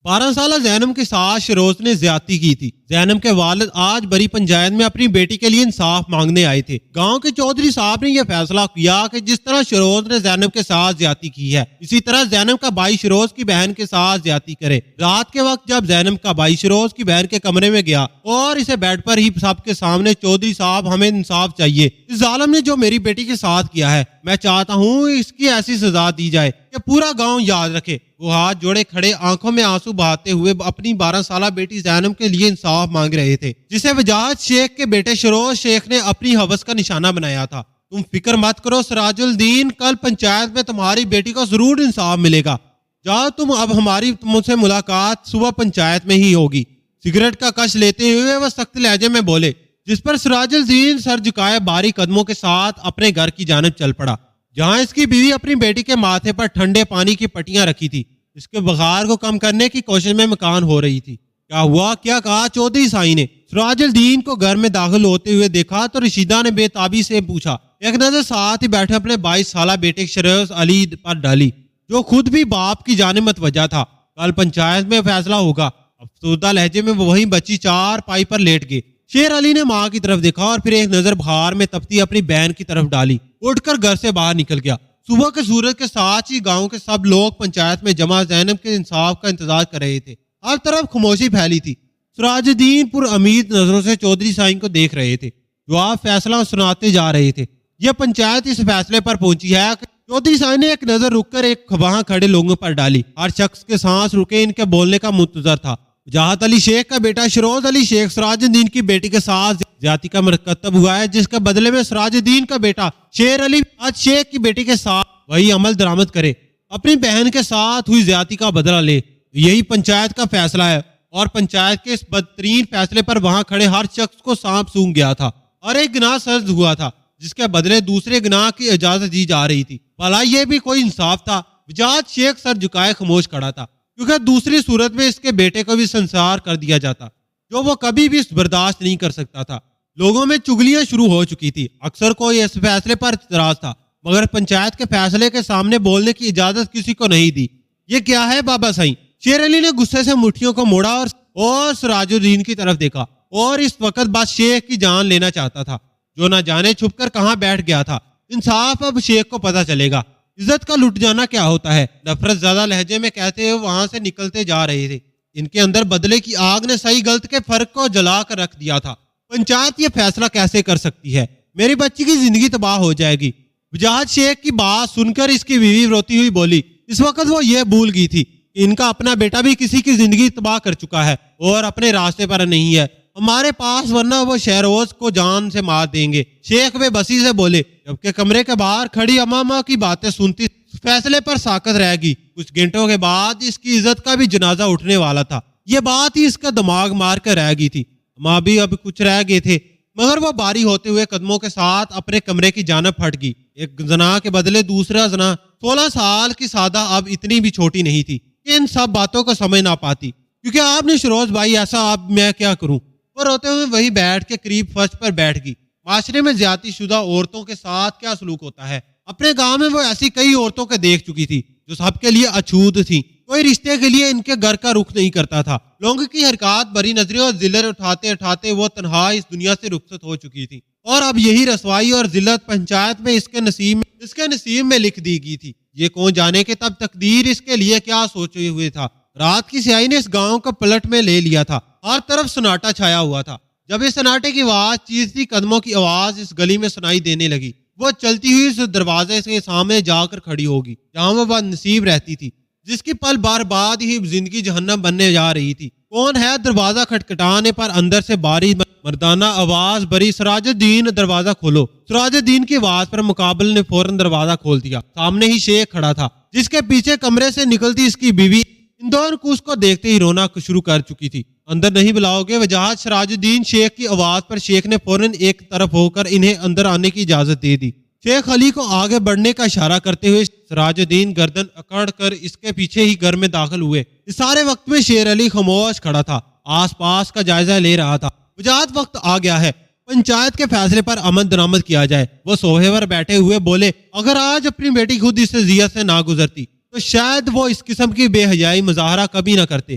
12 سالہ زینب کے ساتھ شیروز نے زیادتی کی تھی۔ زینب کے والد آج بری پنچایت میں اپنی بیٹی کے لیے انصاف مانگنے آئے تھے۔ گاؤں کے چودھری صاحب نے یہ فیصلہ کیا کہ جس طرح شیروز نے زینب کے ساتھ زیادتی کی ہے، اسی طرح زینب کا بھائی شیروز کی بہن کے ساتھ زیادتی کرے۔ رات کے وقت جب زینب کا بھائی شیروز کی بہن کے کمرے میں گیا اور اسے بیڈ پر ہی سب کے سامنے چودھری صاحب ہمیں انصاف چاہیے، اس ظالم نے جو میری بیٹی کے ساتھ کیا ہے، میں چاہتا ہوں اس کی ایسی سزا دی جائے کہ پورا گاؤں یاد رکھے۔ وہ ہاتھ جوڑے کھڑے آنکھوں میں آنسو بہاتے ہوئے اپنی 12 سالہ بیٹی زینب کے لیے انصاف مانگ رہے تھے، جسے وجاہت شیخ کے بیٹے شیروز شیخ نے اپنی ہوس کا نشانہ بنایا تھا۔ تم فکر مت کرو سراج الدین، کل پنچایت میں تمہاری بیٹی کو ضرور انصاف ملے گا۔ جاؤ تم، اب ہماری مجھ سے ملاقات صبح پنچایت میں ہی ہوگی۔ سگریٹ کا کش لیتے ہوئے وہ سخت لہجے میں بولے، جس پر سراج الدین سر جھکائے بھاری قدموں کے ساتھ اپنے گھر کی جانب چل پڑا، جہاں اس کی بیوی اپنی بیٹی کے ماتھے پر ٹھنڈے پانی کی پٹیاں رکھی تھی، اس کے بخار کو کم کرنے کی کوشش میں مکان ہو رہی تھی۔ کیا ہوا؟ کیا کہا چودھری سائی نے؟ سراج الدین کو گھر میں داخل ہوتے ہوئے دیکھا تو رشیدہ نے بے تابی سے پوچھا، ایک نظر ساتھ ہی بیٹھے اپنے 22 سالہ بیٹے شیروز علی پر ڈالی، جو خود بھی باپ کی جانب متوجہ تھا۔ کل پنچایت میں فیصلہ ہوگا۔ افسردہ لہجے میں وہیں بچی چار پائی پر لیٹ گئے۔ شیر علی نے ماں کی طرف دیکھا اور پھر ایک نظر بخار میں تپتی اپنی بہن کی طرف ڈالی، اٹھ کر گھر سے باہر نکل گیا۔ صبح کے سورج کے ساتھ ہی گاؤں کے سب لوگ پنچایت میں جمع زینب کے انصاف کا انتظار کر رہے تھے۔ ہر طرف خاموشی پھیلی تھی۔ سراج الدین پر امید نظروں سے چودھری سائن کو دیکھ رہے تھے، جو آپ فیصلہ سناتے جا رہے تھے۔ یہ پنچایت اس فیصلے پر پہنچی ہے کہ چودھری سائن نے ایک نظر رک کر ایک وہاں کھڑے لوگوں پر ڈالی۔ ہر شخص کے سانس رکے ان کے بولنے کا منتظر تھا۔ وجاہت علی شیخ کا بیٹا شیروز علی شیخ سراج الدین کی بیٹی کے ساتھ زیادتی کا مرتکب ہوا ہے، جس کے بدلے میں سراج الدین کا بیٹا شیر علی آج شیخ کی بیٹی کے ساتھ وہی عمل درآمد کرے، اپنی بہن کے ساتھ ہوئی زیادتی کا بدلہ لے۔ یہی پنچایت کا فیصلہ ہے، اور پنچایت کے اس بدترین فیصلے پر وہاں کھڑے ہر شخص کو سانپ سونگ گیا تھا، اور ایک گناہ سرد ہوا تھا جس کے بدلے دوسرے گناہ کی اجازت دی جا رہی تھی۔ بھلا یہ بھی کوئی انصاف تھا؟ وجاہت شیخ سر جھکائے خاموش کھڑا تھا، کیونکہ دوسری صورت میں اس کے بیٹے کو بھی سنسار کر دیا جاتا، جو وہ کبھی بھی برداشت نہیں کر سکتا تھا۔ لوگوں میں چگلیاں شروع ہو چکی تھی۔ اکثر کوئی اس فیصلے پر اعتراض تھا، مگر پنچایت کے فیصلے کے سامنے بولنے کی اجازت کسی کو نہیں دی۔ یہ کیا ہے بابا سائیں؟ شیر علی نے غصے سے مٹھیوں کو موڑا اور سراج الدین کی طرف دیکھا، اور اس وقت بس شیخ کی جان لینا چاہتا تھا، جو نہ جانے چھپ کر کہاں بیٹھ گیا تھا۔ انصاف اب شیخ کو پتہ چلے گا، عزت کا لٹ جانا کیا ہوتا ہے۔ نفرت زیادہ لہجے میں کہتے ہوئے وہاں سے نکلتے جا رہے تھے۔ ان کے اندر بدلے کی آگ نے صحیح غلط کے فرق کو جلا کر رکھ دیا تھا۔ پنچایت یہ فیصلہ کیسے کر سکتی ہے؟ میری بچی کی زندگی تباہ ہو جائے گی۔ وجاہت شیخ کی بات سن کر اس کی بیوی روتی ہوئی بولی۔ اس وقت وہ یہ بھول گئی تھی کہ ان کا اپنا بیٹا بھی کسی کی زندگی تباہ کر چکا ہے اور اپنے راستے پر نہیں ہے ہمارے پاس، ورنہ وہ شیروز کو جان سے مار دیں گے۔ شیخ بے بسی سے بولے، جبکہ کمرے کے باہر کھڑی امامہ کی باتیں سنتی فیصلے پر ساکت رہ گئی۔ کچھ گھنٹوں کے بعد اس کی عزت کا بھی جنازہ اٹھنے والا تھا۔ یہ بات ہی اس کا دماغ مار کر رہ گئی تھی۔ ماں بھی اب کچھ رہ گئے تھے، مگر وہ باری ہوتے ہوئے قدموں کے ساتھ اپنے کمرے کی جانب پھٹ گئی۔ ایک زنا کے بدلے دوسرا زنا۔ 16 سال کی سادہ اب اتنی بھی چھوٹی نہیں تھی کہ ان سب باتوں کو سمجھ نہ پاتی۔ کیونکہ آپ نے شیروز بھائی ایسا، اب میں کیا کروں؟ وہ روتے ہوئے وہی بیٹھ کے قریب فرش پر بیٹھ گئی۔ معاشرے میں زیادتی شدہ عورتوں کے ساتھ کیا سلوک ہوتا ہے؟ اپنے گاؤں میں وہ ایسی کئی عورتوں کو دیکھ چکی تھی جو سب کے لیے اچھوت تھی۔ کوئی رشتے کے لیے ان کے گھر کا رخ نہیں کرتا تھا۔ لوگوں کی حرکات بری نظری اور ذلت اٹھاتے اٹھاتے وہ تنہا اس دنیا سے رخصت ہو چکی تھی، اور اب یہی رسوائی اور ذلت پنچایت میں اس کے نصیب میں لکھ دی گئی تھی۔ یہ کون جانے کہ تب تقدیر اس کے لیے کیا سوچے ہوئے تھا۔ رات کی سیاہی نے اس گاؤں کو پلٹ میں لے لیا تھا۔ ہر طرف سناٹا چھایا ہوا تھا۔ جب اس سناٹے کی آواز، چیزتی قدموں کی آواز اس گلی میں سنائی دینے لگی، وہ چلتی ہوئی اس دروازے کے سامنے جا کر کھڑی ہوگی جہاں وہ بد نصیب رہتی تھی، جس کی پل بار بعد ہی زندگی جہنم بننے جا رہی تھی۔ کون ہے؟ دروازہ کھٹکھٹانے پر اندر سے باری مردانہ آواز بری، سراج الدین دروازہ کھولو۔ سراج الدین کی آواز پر مقابل نے فوراً دروازہ کھول دیا۔ سامنے ہی شیخ کھڑا تھا، جس کے پیچھے کمرے سے نکلتی اس کی بیوی ان دونوں کو اس کو دیکھتے ہی رونا شروع کر چکی تھی۔ اندر نہیں بلاؤ گے؟ وجاہت سراج الدین شیخ کی آواز پر شیخ نے فوراً ایک طرف ہو کر انہیں اندر آنے کی اجازت دے دی۔ شیخ علی کو آگے بڑھنے کا اشارہ کرتے ہوئے سراج الدین گردن اکڑ کر اس کے پیچھے ہی گھر میں داخل ہوئے۔ اس سارے وقت میں شیر علی خاموش کھڑا تھا، آس پاس کا جائزہ لے رہا تھا۔ وجاہت وقت آ گیا ہے، پنچایت کے فیصلے پر عمل درآمد کیا جائے۔ وہ صوفے پر بیٹھے ہوئے بولے، اگر آج اپنی بیٹی خود اس اذیت سے نہ گزرتی تو شاید وہ اس قسم کی بے حیائی مظاہرہ کبھی نہ کرتے۔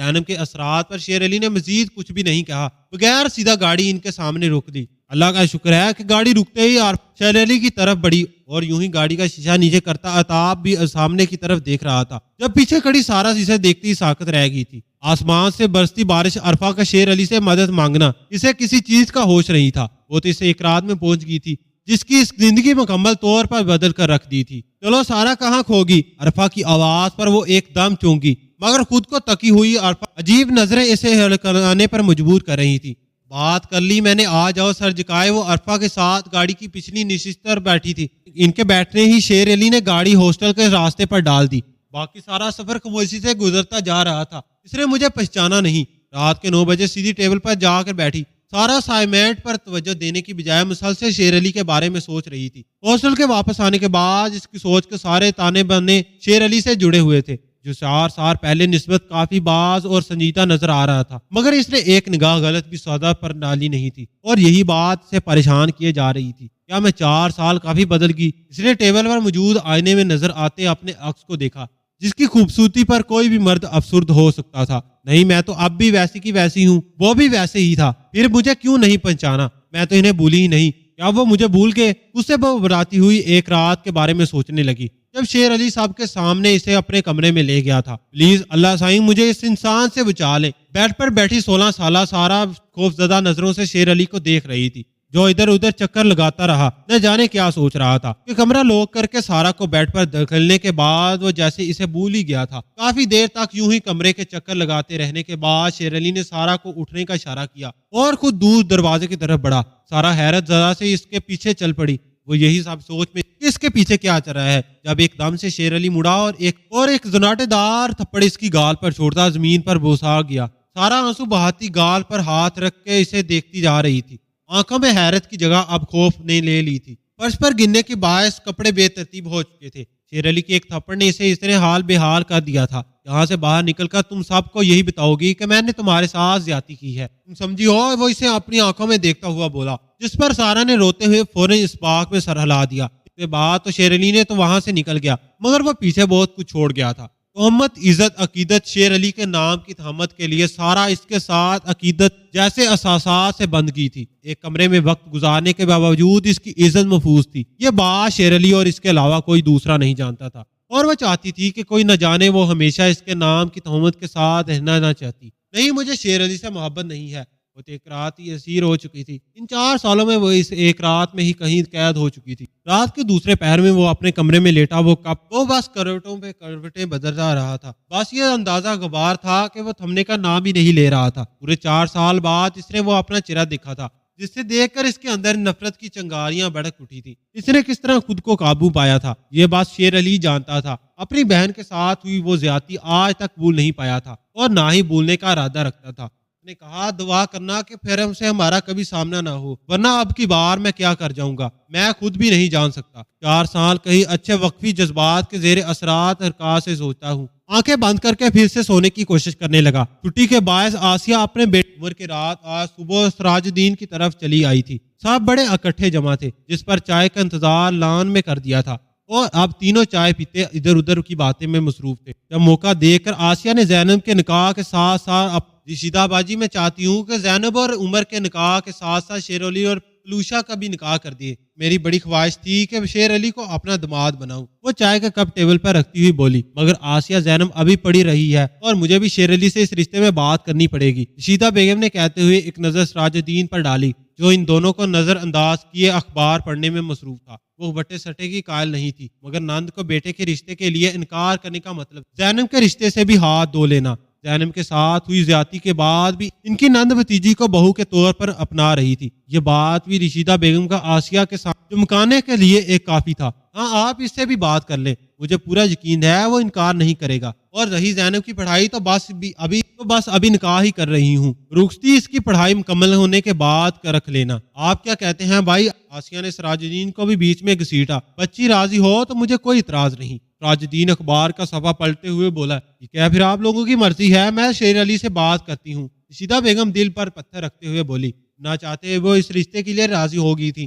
زینب کے اثرات پر شیر علی نے مزید کچھ بھی نہیں کہا، بغیر سیدھا گاڑی ان کے سامنے روک دی۔ اللہ کا شکر ہے کہ گاڑی رکتے ہی شیر علی کی طرف بڑھی اور یوں ہی گاڑی کا شیشہ نیچے کرتا عطاب بھی سامنے کی طرف دیکھ رہا تھا، جب پیچھے کھڑی سارا اسے دیکھتی ہی ساکت رہ گئی تھی۔ آسمان سے برستی بارش عرفہ کا شیر علی سے مدد مانگنا اسے کسی چیز کا ہوش نہیں تھا، وہ تو اسے ایک رات میں پہنچ گئی تھی جس کی اس زندگی مکمل طور پر بدل کر رکھ دی تھی۔ چلو سارا کہاں کھوگی، عرفہ کی آواز پر وہ ایک دم چونکی، مگر خود کو تکی ہوئی عرفہ عجیب نظریں اسے ہڑکانے پر مجبور کر رہی تھی۔ بات کر لی میں نے، آ جاؤ سر جھکائے وہ عرفہ کے ساتھ گاڑی کی پچھلی نشست پر بیٹھی تھی۔ ان کے بیٹھنے ہی شیر علی نے گاڑی ہاسٹل کے راستے پر ڈال دی۔ باقی سارا سفر خاموشی سے گزرتا جا رہا تھا، اس نے مجھے پہچانا نہیں۔ رات کے 9 بجے سیدھی ٹیبل پر جا کر بیٹھی، سارا اسائنمنٹ پر توجہ دینے کی بجائے مسلسل شیر علی کے بارے میں سوچ رہی تھی۔ ہاسٹل کے واپس آنے کے بعد اس کی سوچ کے سارے تانے بانے شیر علی سے جڑے ہوئے تھے، جو 4 سال پہلے نسبت کافی باز اور سنجیدہ نظر آ رہا تھا، مگر اس نے ایک نگاہ غلط بھی سودا پر ڈالی نہیں تھی اور یہی بات سے پریشان کیے جا رہی تھی۔ کیا میں 4 سال کافی بدل گئی؟ اس نے ٹیبل پر موجود آئینے میں نظر آتے اپنے عکس کو دیکھا، جس کی خوبصورتی پر کوئی بھی مرد افسرد ہو سکتا تھا۔ نہیں، میں تو اب بھی ویسی کی ویسی ہوں، وہ بھی ویسے ہی تھا، پھر مجھے کیوں نہیں پہچانا؟ میں تو انہیں بھولی ہی نہیں، کیا وہ مجھے بھول گئے؟ اس سے وہ براتی ہوئی ایک رات کے بارے میں سوچنے لگی جب شیر علی صاحب کے سامنے اسے اپنے کمرے میں لے گیا تھا۔ پلیز اللہ سائیں مجھے اس انسان سے بچا لے۔ بیڈ پر بیٹھی 16 سالہ سارا خوفزدہ نظروں سے شیر علی کو دیکھ رہی تھی، جو ادھر ادھر چکر لگاتا رہا، نہ جانے کیا سوچ رہا تھا کہ کمرہ لوک کر کے سارا کو بیڈ پر دھکیلنے کے بعد وہ جیسے اسے بھول ہی گیا تھا۔ کافی دیر تک یوں ہی کمرے کے چکر لگاتے رہنے کے بعد شیر علی نے سارا کو اٹھنے کا اشارہ کیا اور خود دور دروازے کی طرف بڑھا۔ سارا حیرت زدہ سے اس کے پیچھے چل پڑی، وہ یہی سب سوچ میں اس کے پیچھے کیا چل رہا ہے، جب ایک دم سے شیر علی مڑا اور ایک زناٹے دار تھپڑ اس کی گال پر چھوڑتا زمین پر بوسا گیا۔ سارا آنسو بہاتی گال پر ہاتھ رکھ کے اسے دیکھتی جا رہی تھی، آنکھوں میں حیرت کی جگہ اب خوف نے لے لی تھی۔ فرش پر گرنے کے باعث کپڑے بے ترتیب ہو چکے تھے۔ شیر علی کے ایک تھپڑ نے اسے اس طرح حال بے حال کر دیا تھا۔ یہاں سے باہر نکل کر تم سب کو یہی بتاؤ گی کہ میں نے تمہارے ساتھ زیادتی کی ہے، تم سمجھی ہو؟ وہ اسے اپنی آنکھوں میں دیکھتا ہوا بولا، جس پر سارا نے روتے ہوئے فوراً اس بات میں سر ہلا دیا۔ اس کے بعد تو شیر علی نے تو وہاں سے نکل گیا، مگر وہ پیچھے بہت کچھ چھوڑ گیا تھا۔ تہمت، عزت، عقیدت، شیر علی کے نام کی تہمت کے لیے سارا اس کے ساتھ عقیدت جیسے اساسات سے بند کی تھی۔ ایک کمرے میں وقت گزارنے کے باوجود اس کی عزت محفوظ تھی، یہ بات شیر علی اور اس کے علاوہ کوئی دوسرا نہیں جانتا تھا، اور وہ چاہتی تھی کہ کوئی نہ جانے وہ ہمیشہ اس کے نام کی تہمت کے ساتھ رہنا نہ چاہتی۔ نہیں، مجھے شیر علی سے محبت نہیں ہے، وہ تو ایک رات ہی اسیر ہو چکی تھی۔ ان 4 سالوں میں وہ اس ایک رات میں ہی کہیں قید ہو چکی تھی۔ رات کے دوسرے پہر میں وہ اپنے کمرے میں لیٹا، وہ بس کروٹوں پہ کروٹیں بدلتا رہا تھا۔ بس یہ اندازہ غبار تھا کہ وہ تھمنے کا نام ہی نہیں لے رہا تھا۔ پورے 4 سال بعد اس نے وہ اپنا چہرہ دیکھا تھا، جس سے دیکھ کر اس کے اندر نفرت کی چنگاریاں بھڑک اٹھی تھی۔ اس نے کس طرح خود کو قابو پایا تھا، یہ بات شیر علی جانتا تھا۔ اپنی بہن کے ساتھ ہوئی وہ زیادتی آج تک بھول نہیں پایا تھا اور نہ ہی بھولنے کا ارادہ رکھتا تھا۔ نے کہا، دعا کرنا کہ پھر ہم سے ہمارا کبھی سامنا نہ ہو، ورنہ اب کی بار میں کیا کر جاؤں گا، میں خود بھی نہیں جان سکتا۔ 4 سال کہیں اچھے وقفی جذبات کے زیر اثرات حرکات سے سوچتا ہوں۔ آنکھیں بند کر کے پھر سے سونے کی کوشش کرنے لگا۔ چھٹی کے باعث آسیہ اپنے بیٹے عمر کی رات آج صبح سراج الدین کی طرف چلی آئی تھی۔ سب بڑے اکٹھے جمع تھے، جس پر چائے کا انتظار لان میں کر دیا تھا، اور اب تینوں چائے پیتے ادھر ادھر کی باتیں میں مصروف تھے۔ جب موقع دیکھ کر آسیہ نے زینب کے نکاح کے ساتھ ساتھ رشیدہ باجی، میں چاہتی ہوں کہ زینب اور عمر کے نکاح کے ساتھ ساتھ شیر علی اور پلوشا کا بھی نکاح کر دیے۔ میری بڑی خواہش تھی کہ شیر علی کو اپنا داماد بناؤں۔ وہ چائے کا کپ ٹیبل پر رکھتی ہوئی بولی، مگر آسیہ زینب ابھی پڑی رہی ہے اور مجھے بھی شیر علی سے اس رشتے میں بات کرنی پڑے گی۔ رشیدہ بیگم نے کہتے ہوئے ایک نظر سراج الدین پر ڈالی، جو ان دونوں کو نظر انداز کیے اخبار پڑھنے میں مصروف تھا۔ وہ بٹے سٹے کی قائل نہیں تھی، مگر نند کو بیٹے کے رشتے کے لیے انکار کرنے کا مطلب زینب کے رشتے سے بھی ہاتھ دھو لینا۔ زینب کے ساتھ ہوئی زیادتی کے بعد بھی ان کی نند بھتیجی کو بہو کے طور پر اپنا رہی تھی۔ یہ بات بھی رشیدہ بیگم کا آسیہ کے ساتھ چمکانے کے لیے ایک کافی تھا۔ ہاں، آپ اس سے بھی بات کر لیں، مجھے پورا یقین ہے وہ انکار نہیں کرے گا۔ اور رہی زینب کی پڑھائی تو بس ابھی نکاح ہی کر رہی ہوں، رخصتی اس کی پڑھائی مکمل ہونے کے بعد رکھ لینا۔ آپ کیا کہتے ہیں بھائی؟ آسیہ نے سراج الدین کو بھی بیچ میں گھسیٹا۔ بچی راضی ہو تو مجھے کوئی اعتراض نہیں۔ سراج الدین اخبار کا صفحہ پلٹتے ہوئے بولا، ٹھیک ہے، پھر آپ لوگوں کی مرضی ہے، میں شیر علی سے بات کرتی ہوں۔ رشیدہ بیگم دل پر پتھر رکھتے ہوئے بولی، نہ چاہتے وہ اس رشتے کے لیے راضی ہو گئی تھی،